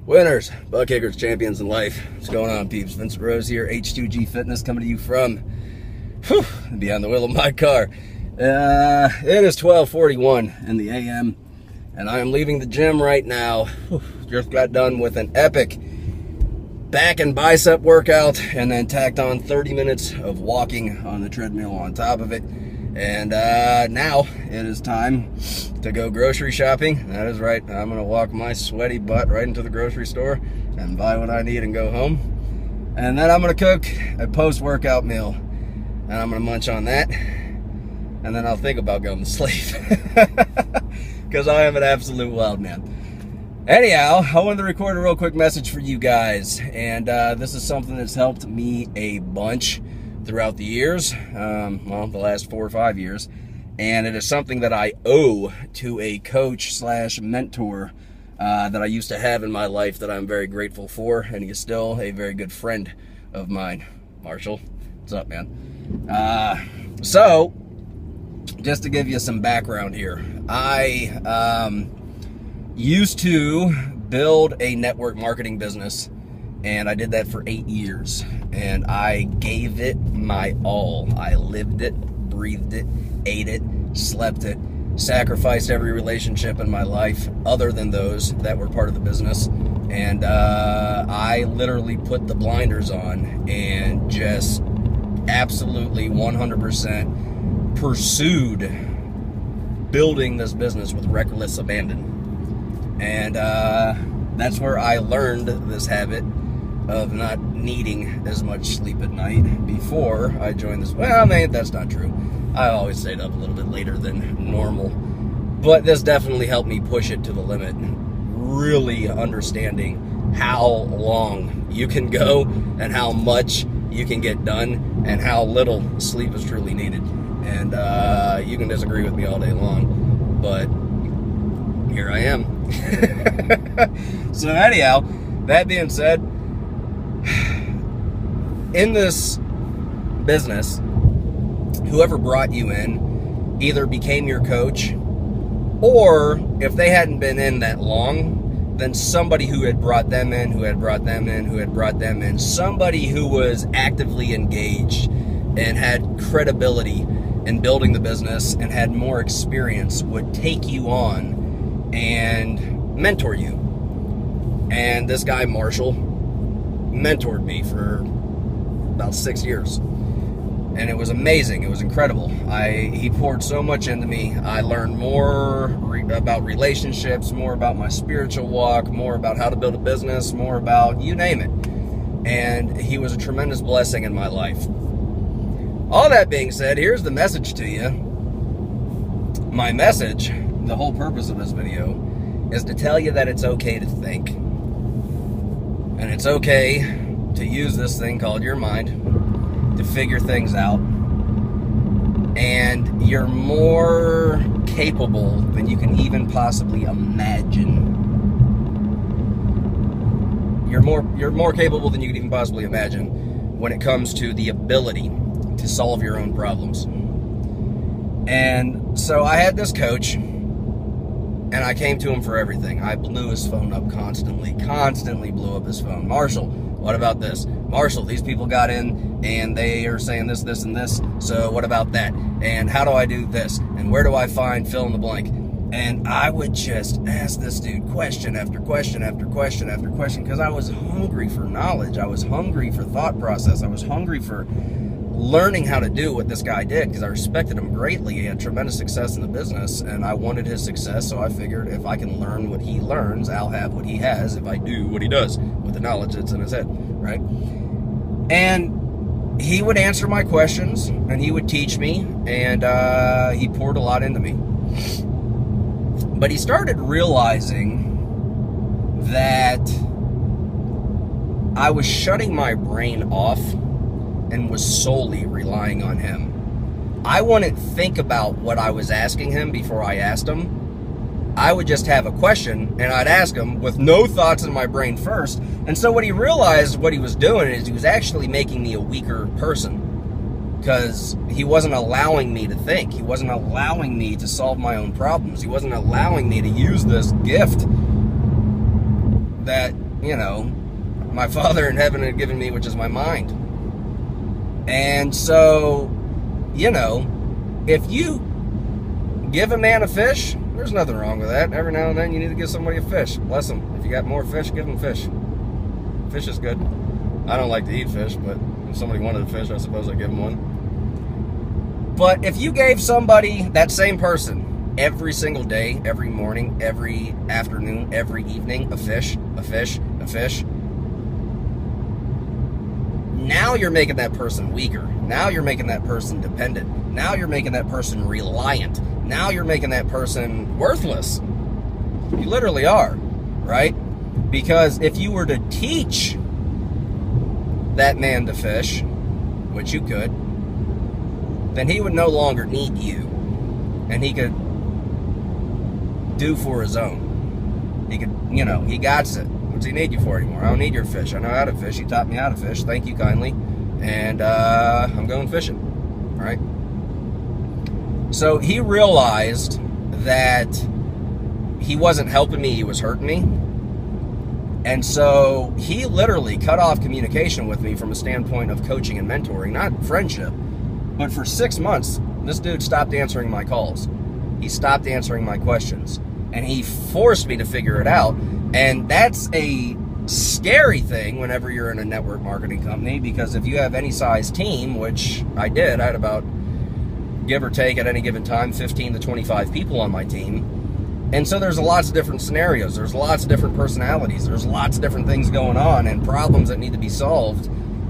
Winners, butt kickers, champions in life. What's going on, peeps? Vincent Rose here, H2G Fitness, coming to you from beyond the wheel of my car. It is 12:41 in the a.m. and I am leaving the gym right now. Just got done with an epic back and bicep workout and then tacked on 30 minutes of walking on the treadmill on top of it. And now it is time to go grocery shopping. That is right. I'm going to walk my sweaty butt right into the grocery store and buy what I need and go home. And then I'm going to cook a post-workout meal. And I'm going to munch on that. And then I'll think about going to sleep. Because I am an absolute wild man. Anyhow, I wanted to record a real quick message for you guys. And this is something that's helped me a bunch throughout the years, well, the last 4 or 5 years, and it is something that I owe to a coach slash mentor that I used to have in my life that I'm very grateful for, and he is still a very good friend of mine. Marshall, what's up, man? So, just to give you some background here, I used to build a network marketing business, and I did that for 8 years, and I gave it my all. I lived it, breathed it, ate it, slept it, sacrificed every relationship in my life other than those that were part of the business, and I literally put the blinders on and just absolutely 100% pursued building this business with reckless abandon. And that's where I learned this habit of not needing as much sleep at night before I joined this. Well, man, that's not true. I always stayed up a little bit later than normal. But this definitely helped me push it to the limit. Really understanding how long you can go and how much you can get done and how little sleep is truly needed. And you can disagree with me all day long, but here I am. So anyhow, that being said, in this business, whoever brought you in either became your coach, or if they hadn't been in that long, then somebody who had brought them in, who had brought them in, who had brought them in, somebody who was actively engaged and had credibility in building the business and had more experience would take you on and mentor you. And this guy, Marshall, mentored me for about 6 years, and it was amazing. It was incredible. He poured so much into me. I learned more about relationships, more about my spiritual walk, more about how to build a business, more about you name it. And he was a tremendous blessing in my life. All that being said, here's the message to you. My message, the whole purpose of this video, is to tell you that it's okay to think. And it's okay to use this thing called your mind to figure things out. And you're more capable than you can even possibly imagine. You're more capable than you can even possibly imagine when it comes to the ability to solve your own problems. And so I had this coach, and I came to him for everything. I blew his phone up constantly blew up his phone. Marshall, what about this? Marshall, these people got in and they are saying this, this, and this. So what about that? And how do I do this? And where do I find fill in the blank? And I would just ask this dude question after question after question after question, because I was hungry for knowledge. I was hungry for thought process. I was hungry for learning how to do what this guy did, because I respected him greatly. He had tremendous success in the business, and I wanted his success, so I figured if I can learn what he learns, I'll have what he has if I do what he does with the knowledge that's in his head, right? And he would answer my questions, and he would teach me, and he poured a lot into me. But he started realizing that I was shutting my brain off and was solely relying on him. I wouldn't think about what I was asking him before I asked him. I would just have a question and I'd ask him with no thoughts in my brain first. And so what he realized what he was doing is he was actually making me a weaker person, because he wasn't allowing me to think. He wasn't allowing me to solve my own problems. He wasn't allowing me to use this gift that you know, my Father in heaven had given me, which is my mind. And so, you know, if you give a man a fish, there's nothing wrong with that. Every now and then you need to give somebody a fish. Bless them. If you got more fish, give them fish. Fish is good. I don't like to eat fish, but if somebody wanted a fish, I suppose I'd give them one. But if you gave somebody, that same person, every single day, every morning, every afternoon, every evening, a fish, now you're making that person weaker. Now you're making that person dependent. Now you're making that person reliant. Now you're making that person worthless. You literally are, right? Because if you were to teach that man to fish, which you could, then he would no longer need you. And he could do for his own. He could, you know, he got it. What's he need you for anymore? I don't need your fish. I know how to fish. You taught me how to fish. Thank you kindly. And I'm going fishing. All right? So he realized that he wasn't helping me, he was hurting me. And so he literally cut off communication with me from a standpoint of coaching and mentoring, not friendship. But for 6 months, this dude stopped answering my calls. He stopped answering my questions. And he forced me to figure it out. And that's a scary thing whenever you're in a network marketing company, because if you have any size team, which I did, I had about, give or take at any given time, 15 to 25 people on my team. And so there's lots of different scenarios. There's lots of different personalities. There's lots of different things going on and problems that need to be solved.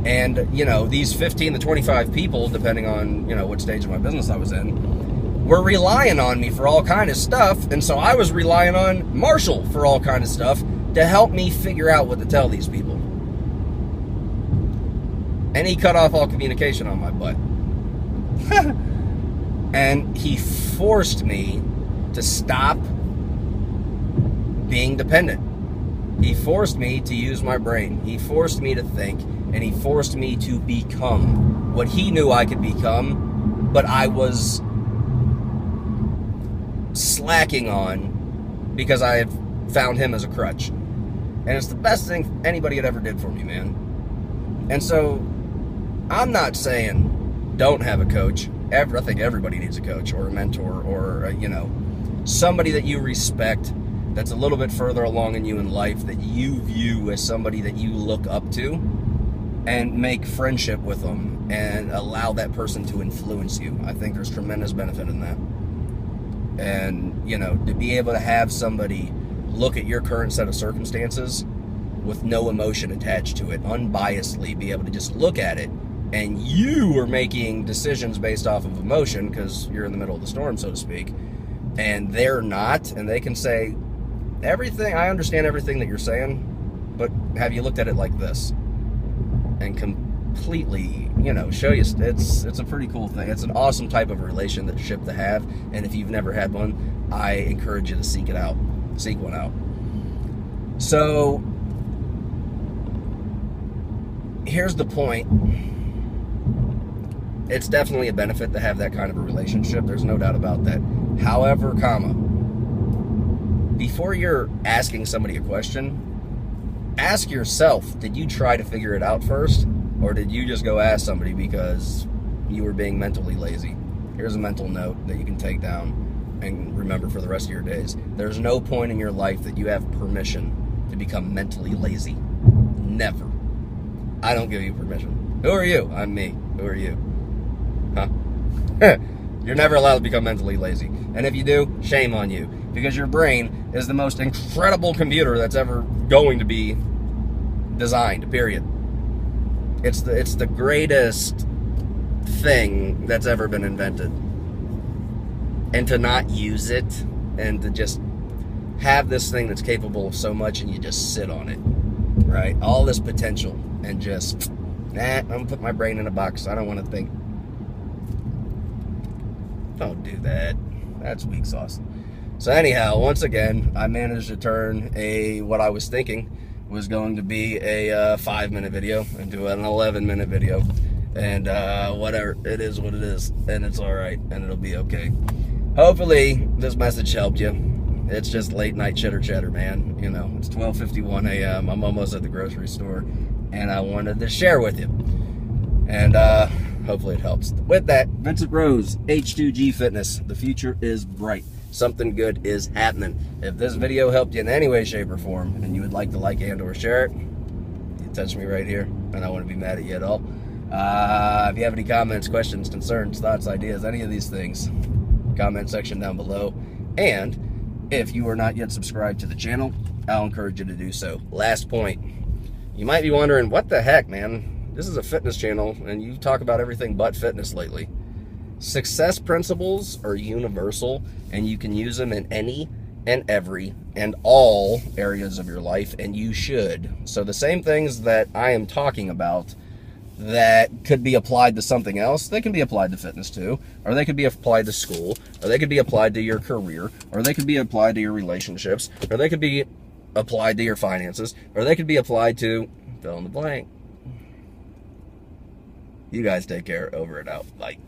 And, you know, these 15 to 25 people, depending on, you know, what stage of my business I was in, were relying on me for all kind of stuff. And so I was relying on Marshall for all kind of stuff to help me figure out what to tell these people. And he cut off all communication on my butt. And he forced me to stop being dependent. He forced me to use my brain. He forced me to think, and he forced me to become what he knew I could become, but I was slacking on because I had found him as a crutch. And it's the best thing anybody had ever did for me, man. And so I'm not saying don't have a coach. I think everybody needs a coach or a mentor or, you know, somebody that you respect that's a little bit further along in you in life that you view as somebody that you look up to, and make friendship with them and allow that person to influence you. I think there's tremendous benefit in that. And, you know, to be able to have somebody look at your current set of circumstances with no emotion attached to it, unbiasedly be able to just look at it, and you are making decisions based off of emotion because you're in the middle of the storm, so to speak, and they're not, and they can say, everything, I understand everything that you're saying, but have you looked at it like this? And completely, you know, show you, it's a pretty cool thing. It's an awesome type of relationship to have, and if you've never had one, I encourage you to seek it out. Seek one out. So, here's the point. It's definitely a benefit to have that kind of a relationship. There's no doubt about that. However, before you're asking somebody a question, ask yourself, did you try to figure it out first? Or did you just go ask somebody because you were being mentally lazy? Here's a mental note that you can take down and remember for the rest of your days. There's no point in your life that you have permission to become mentally lazy. Never. I don't give you permission. Who are you? I'm me. Who are you? Huh? You're never allowed to become mentally lazy. And if you do, shame on you. Because your brain is the most incredible computer that's ever going to be designed, period. It's the greatest thing that's ever been invented. And to not use it, and to just have this thing that's capable of so much, and you just sit on it, right? All this potential, and just, I'm gonna put my brain in a box. I don't want to think. Don't do that. That's weak sauce. So anyhow, once again, I managed to turn what I was thinking was going to be a 5-minute video into an 11-minute video. And whatever, it is what it is. And it's all right, and it'll be okay. Hopefully, this message helped you. It's just late night chitter chatter, man. You know, it's 12:51 a.m. I'm almost at the grocery store, and I wanted to share with you. And hopefully it helps. With that, Vincent Rose, H2G Fitness. The future is bright. Something good is happening. If this video helped you in any way, shape, or form, and you would like to like and or share it, you touch me right here, and I wouldn't be mad at you at all. If you have any comments, questions, concerns, thoughts, ideas, any of these things, comment section down below. And if you are not yet subscribed to the channel, I'll encourage you to do so. Last point. You might be wondering, what the heck, man? This is a fitness channel, and you talk about everything but fitness lately. Success principles are universal, and you can use them in any and every and all areas of your life, and you should. So the same things that I am talking about that could be applied to something else, they can be applied to fitness too, or they could be applied to school, or they could be applied to your career, or they could be applied to your relationships, or they could be applied to your finances, or they could be applied to fill in the blank. You guys take care. Over and out. Bye.